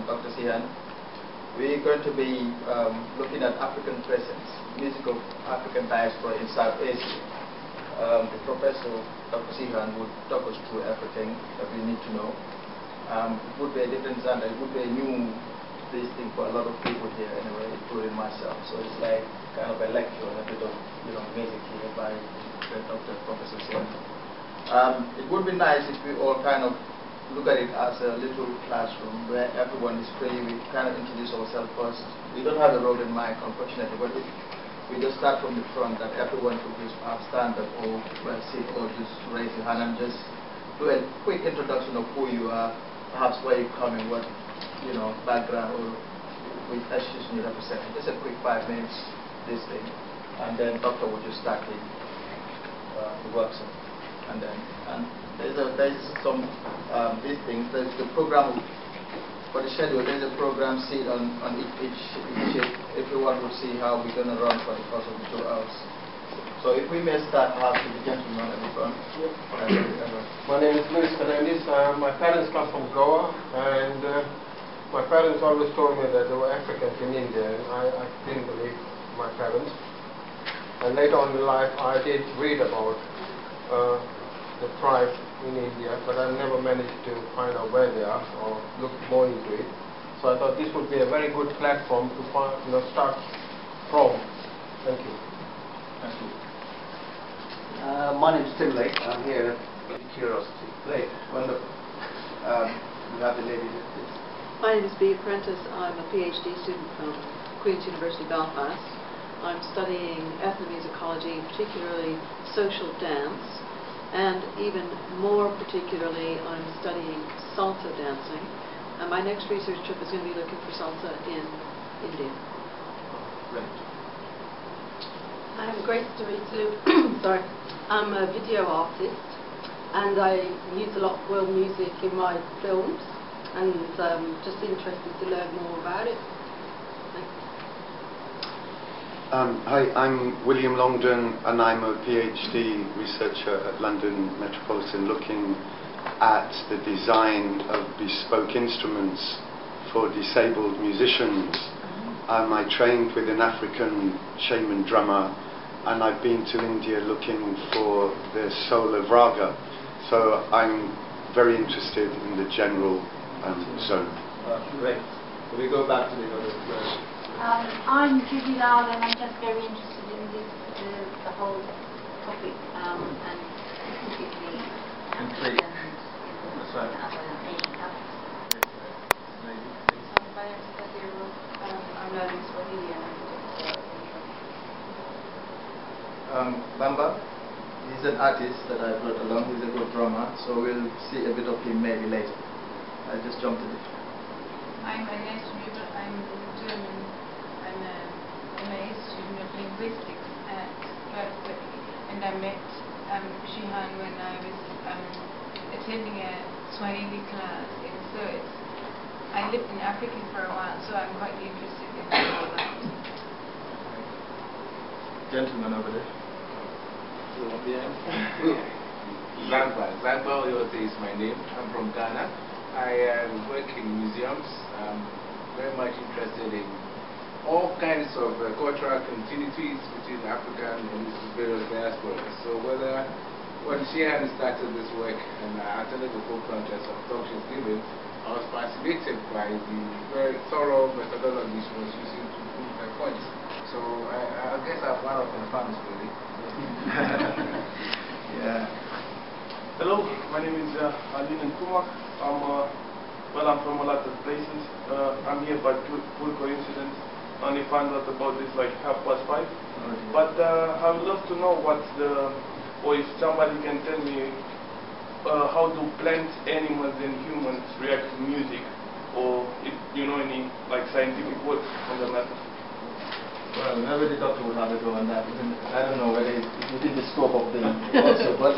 Dr. Shihan. We're going to be looking at African presence, music of African diaspora in South Asia. The professor, Dr. Shihan, would talk us through everything that we need to know. It would be a different standard. It would be a new thing for a lot of people here anyway, including myself. So it's like kind of a lecture and a bit of music here by Dr. Professor Silva. It would be nice if we all kind of look at it as a little classroom where everyone is free. We kind of introduce ourselves first. We don't have a roving mic, unfortunately, but if we just start from the front, that everyone could just stand up or sit or just raise your hand and just do a quick introduction of who you are, perhaps where you're coming, what background or which institution you represent. Just a quick 5 minutes, this thing, and then Doctor will just start the workshop. And there's some these things. There's the program for the schedule. There's a program sheet on each sheet. Everyone will see how we're going to run for the course of the 2 hours. So if we may start perhaps with the gentleman at the front. Yep. My name is Luis Fernandez. My parents come from Goa, and my parents always told me that there were Africans in India, and I didn't believe my parents. And later on in life, I did read about the tribe in India, but I never managed to find out where they are or look more into it. So I thought this would be a very good platform to start from. Thank you. Thank you. My name is Tim Lake. I'm here with curiosity. Great, wonderful. You have the lady here, please. My name is Bea Apprentice. I'm a PhD student from Queen's University Belfast. I'm studying ethnomusicology, particularly social dance, and even more particularly I'm studying salsa dancing. And my next research trip is going to be looking for salsa in India. Great. I'm Grace DeRitu. Sorry. I'm a video artist, and I use a lot of world music in my films, and just interested to learn more about it. Thanks. Hi, I'm William Longdon, and I'm a PhD researcher at London Metropolitan, looking at the design of bespoke instruments for disabled musicians. I trained with an African shaman drummer, and I've been to India looking for the soul of raga. So I'm very interested in the general zone. Great. So we go back to the other question. I'm Judy Lal, and I'm just very interested in this, the whole topic, and specifically African and other Asian countries. My name is Kathir. I'm learning Swahili, and Bamba, he's an artist that I brought along. He's a good drummer, so we'll see a bit of him maybe later. I just jumped in it. I'm Agnes Weber. I'm German. I'm a MA student of linguistics at Berkeley, and I met Shihan when I was attending a Swahili class in Suez. I lived in Africa for a while, so I'm quite interested in all that. Gentleman over there. Zagba Oyote is my name. I'm from Ghana. I work in museums. I'm very much interested in all kinds of cultural continuities between African and various diasporas. So when Shihan started this work and I attended the full contest of talk she's given, I was fascinated by the very thorough methodology she was using to prove her points. So I guess I'm one of the fans, really. Yeah. Hello, my name is Alin Nkrumah. I'm from a lot of places. I'm here by pure coincidence. I only found out about this like 5:30. But I would love to know or if somebody can tell me how do plants, animals, and humans react to music, or if you know any like scientific words on the matter. Well, maybe the doctor will have a go on that. I don't know whether it's within the scope of the also, but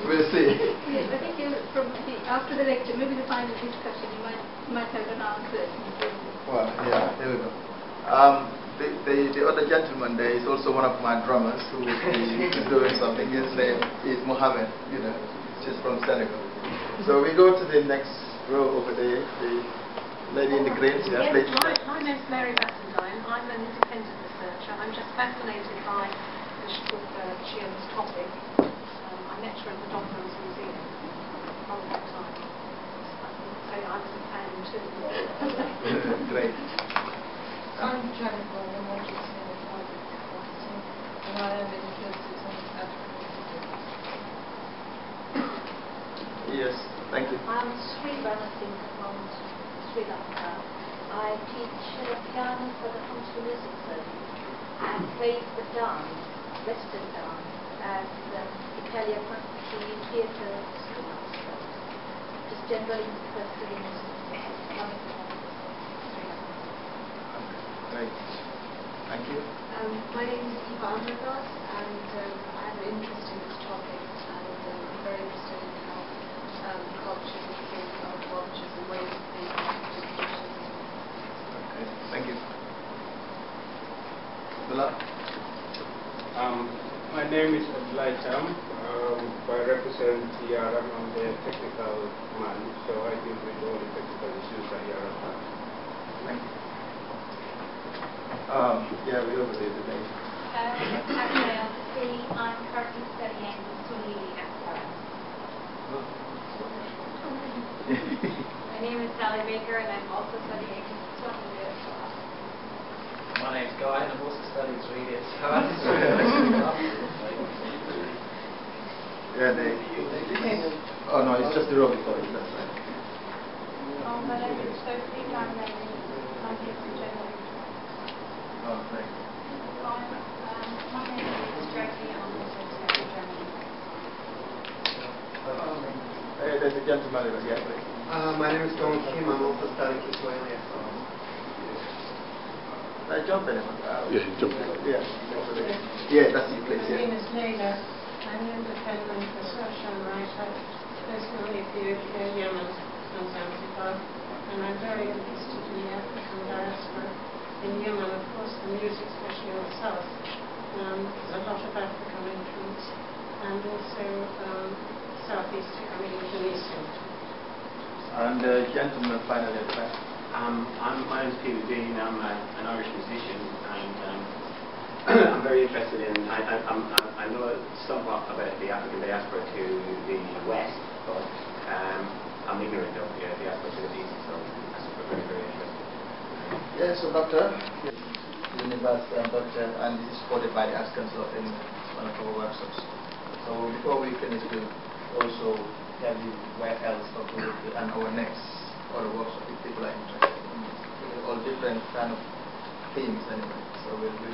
we'll see. Yes, I think probably after the lecture, maybe the final discussion, you might have an answer. Well, yeah, here we go. The other gentleman there is also one of my drummers who is doing something. His name is Mohammed, she's from Senegal. So we go to the next row over there. Lady in the green, yeah, Yes, please. my name's Mary Bassendine. I'm an independent researcher. I'm just fascinated by Shihan's topic. I met her at the Documents Museum from that time. So I was a fan too. Great. I'm Jennifer, I'm watching and I am interested in African music. Yes, thank you. I'm Silva from Sri Lanka. I teach piano for the functional music service and play the dance, Western dance, at the Italia Country Theatre School. Just generally interested in music coming from Sri Lanka. Great. Thank you. My name is Yaram, and I have an interest in this topic, and I'm very interested in how cultures influence our cultures and ways of being education. Okay, thank you. Abdullah? My name is Yaram. I represent Yaram. I'm the technical man, so I deal with all the technical issues that Yaram has. Thank you. Yeah, we over there today. I'm currently studying Swahili Afghan. My name is Sally Baker, and I'm also studying Swahili Afghan. My name's Guy, and I'm also studying Swedish. Yeah, oh no, it's just the row before it, that's right. My name is Sophie, I'm here from Germany. Oh, great. My name is Jackie, I'm also studying Germany. Hey, there's a gentleman over here, please. My name is Don Kim, I'm also studying Kiswahili. Jump in. Yes, jump in. Yeah. Yeah, that's you, please. My name Yeah. is Leila. I'm an independent researcher and writer, personally Ethiopia, Yemen, and Zanzibar, and I'm very interested in the African diaspora. In Yemen, of course, the music, especially in the south, there's a lot of African influence, and also Southeast Indonesia. And the gentleman finally at the back. My name's Peter Dean. I'm an Irish musician, and I'm very interested in. I know somewhat about the African diaspora to the west, but I'm ignorant of the diaspora to the east. So that's very, very interesting. Yeah, so Doctor, University and Doctor, and this is supported by the Arts Council in one of our workshops. So before we finish, we'll also tell you where else Doctor will be and our next other workshop if people are interested in all different kind of themes anyway. So we'll be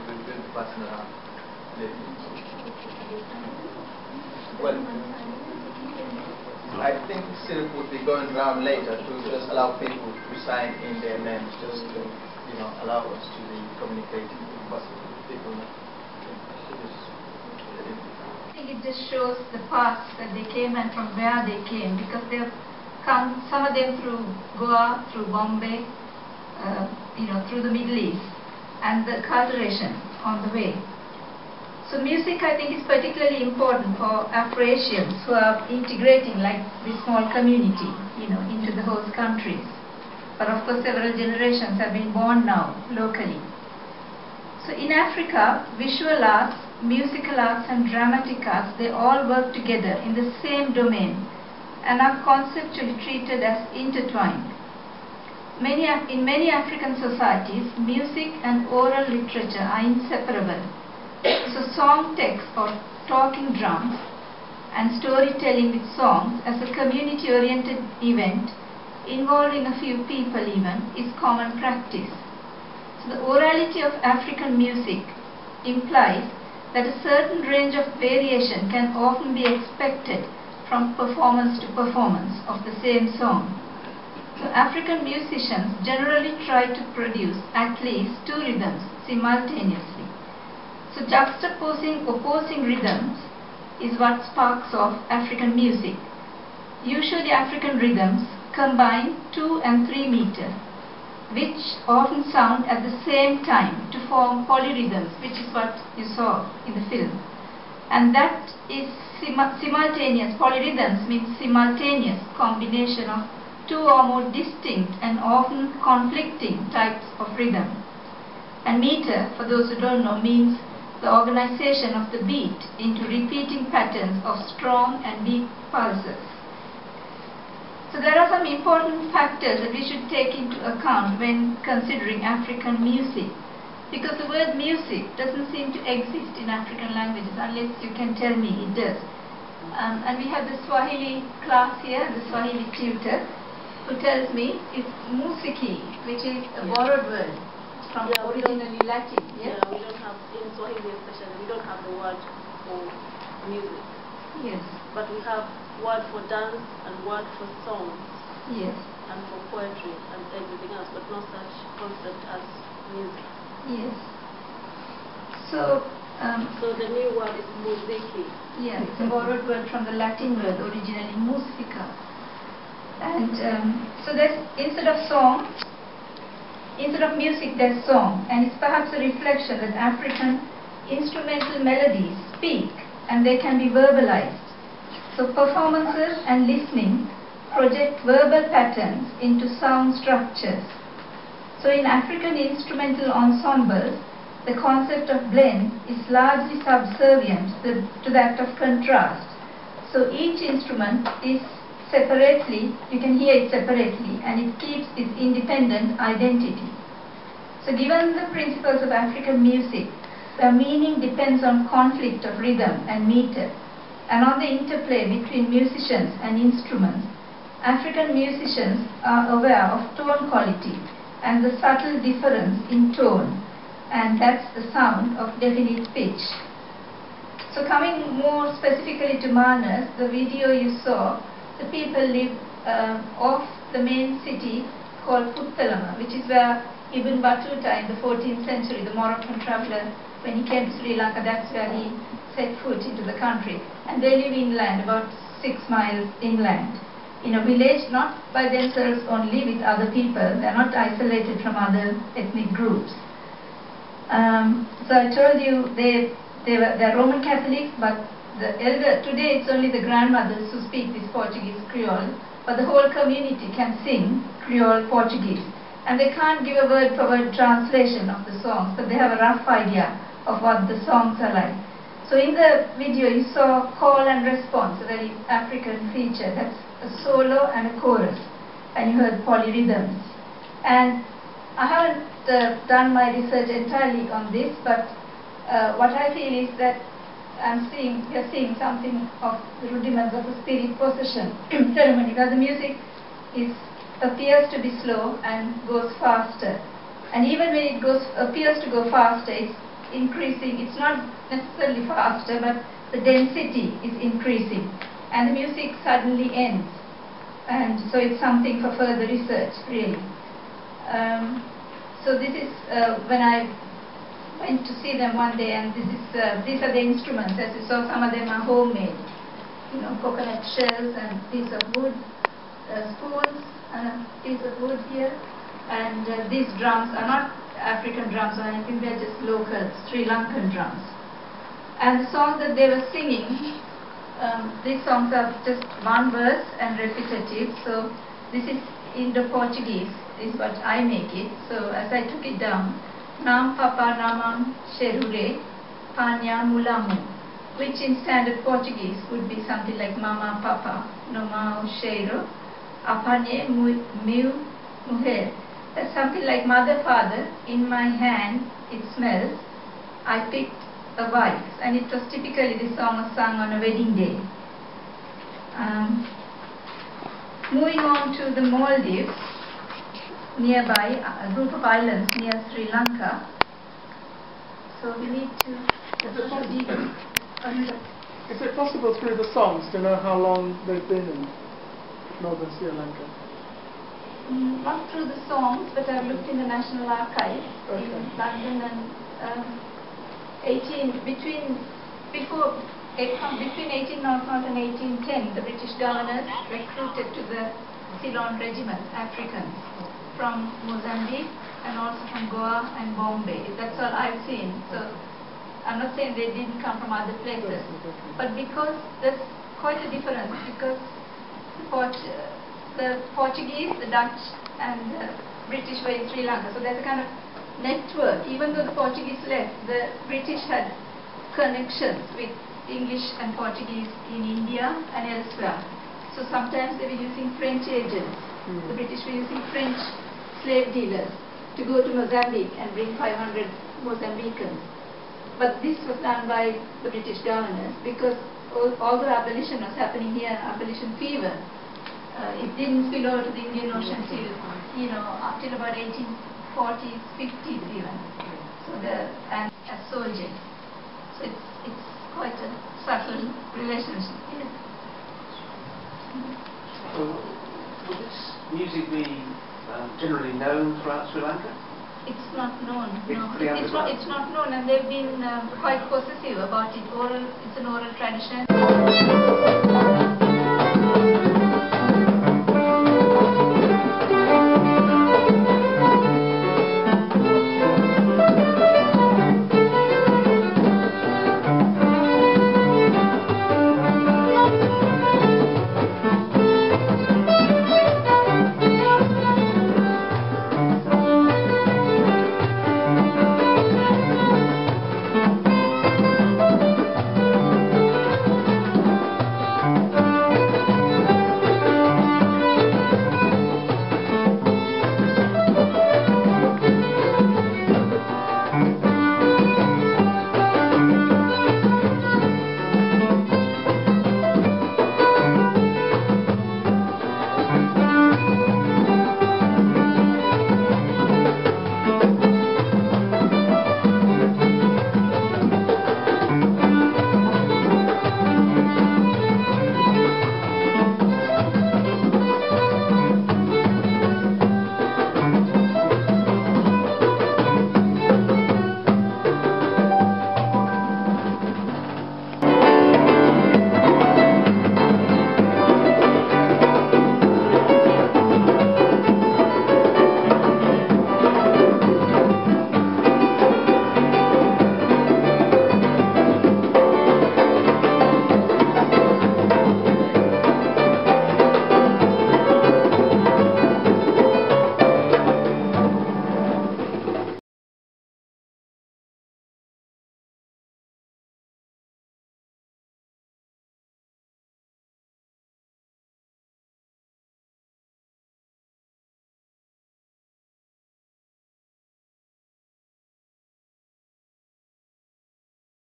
passing around later. Well, I think Silva would be going around later to just allow people to sign in their names, just to allow us to be communicating with possible people. I think it just shows the paths that they came and from where they came, because they've come, some of them through Goa, through Bombay, through the Middle East, and the culturation on the way. So music, I think, is particularly important for Afro-Asians who are integrating like this small community, into the host countries. But of course, several generations have been born now locally. So in Africa, visual arts, musical arts, and dramatic arts, they all work together in the same domain and are conceptually treated as intertwined. In many African societies, music and oral literature are inseparable. So song text or talking drums and storytelling with songs as a community-oriented event involving a few people even is common practice. So the orality of African music implies that a certain range of variation can often be expected from performance to performance of the same song. So African musicians generally try to produce at least two rhythms simultaneously. So juxtaposing opposing rhythms is what sparks off African music. Usually African rhythms combine 2 and 3 meter, which often sound at the same time to form polyrhythms, which is what you saw in the film. And that is simultaneous. Polyrhythms means simultaneous combination of two or more distinct and often conflicting types of rhythm. And meter, for those who don't know, means the organization of the beat into repeating patterns of strong and deep pulses. So there are some important factors that we should take into account when considering African music, because the word music doesn't seem to exist in African languages unless you can tell me it does. And we have the Swahili class here, the Swahili tutor, who tells me it's musiki, which is a borrowed word from originally Latin. Yes? Yeah, we don't have, in Swahili especially, we don't have the word for music. Yes. But we have word for dance and word for songs. Yes. And for poetry and everything else, but no such concept as music. Yes. So the new word is musiki. Yes, it's a borrowed word from the Latin word, originally musica. And so there's, instead of music, there's song, and it's perhaps a reflection that African instrumental melodies speak and they can be verbalized. So performances and listening project verbal patterns into sound structures. So in African instrumental ensembles, the concept of blend is largely subservient to that of contrast. So each instrument is separately, you can hear it separately, and it keeps its independent identity. So given the principles of African music, the meaning depends on conflict of rhythm and meter, and on the interplay between musicians and instruments. African musicians are aware of tone quality and the subtle difference in tone, and that's the sound of definite pitch. So coming more specifically to Manas, the video you saw, the people live off the main city called Puttalama, which is where Ibn Battuta in the 14th century, the Moroccan traveller, when he came to Sri Lanka, that's where he set foot into the country. And they live inland, about 6 miles inland, in a village, not by themselves only, with other people. They're not isolated from other ethnic groups. So I told you they're Roman Catholics, but the elder, today it's only the grandmothers who speak this Portuguese Creole, but the whole community can sing Creole Portuguese. And they can't give a word-for-word translation of the songs, but they have a rough idea of what the songs are like. So in the video you saw call and response, a very African feature. That's a solo and a chorus. And you heard polyrhythms. And I haven't done my research entirely on this, but what I feel is that we are seeing something of the rudiments of a spirit possession ceremony, where the music appears to be slow and goes faster. And even when it appears to go faster, it's increasing. It's not necessarily faster, but the density is increasing. And the music suddenly ends. And so it's something for further research, really. So this is when I went to see them one day, and these are the instruments. As you saw, some of them are homemade. You know, coconut shells and piece of wood, spoons, and a piece of wood here. And these drums are not African drums or anything, they're just local Sri Lankan drums. And the song that they were singing, these songs are just one verse and repetitive. So this is Indo-Portuguese, is what I make it. So as I took it down, Nam Papa Namam Sherure Panya Mulamu, which in standard Portuguese would be something like Mama Papa Nomao Cheiro Apanye Miu Mujer. That's something like Mother Father, in my hand it smells, I picked a wife. And it was typically, this song was sung on a wedding day. Moving on to the Maldives, nearby, a group of islands near Sri Lanka. So we need to Is it possible through the songs to know how long they've been in northern Sri Lanka? Not through the songs, but I've looked in the National Archives in London, and between 1800 and 1810, the British governors recruited to the Ceylon regiment Africans from Mozambique and also from Goa and Bombay. That's all I've seen. So I'm not saying they didn't come from other places, but because there's quite a difference, because the Portuguese, the Dutch, and the British were in Sri Lanka. So there's a kind of network. Even though the Portuguese left, the British had connections with English and Portuguese in India and elsewhere. So sometimes they were using French agents. The British were using French slave dealers to go to Mozambique and bring 500 Mozambicans. But this was done by the British governors because although abolition was happening here, abolition fever, it didn't spill over to the Indian Ocean till, until about 1840s, 50s even. So and as soldiers. So it's quite a subtle relationship. Yes. Would this music be generally known throughout Sri Lanka? It's not known. No, It's it's not known, and they've been quite possessive about it. It's an oral tradition.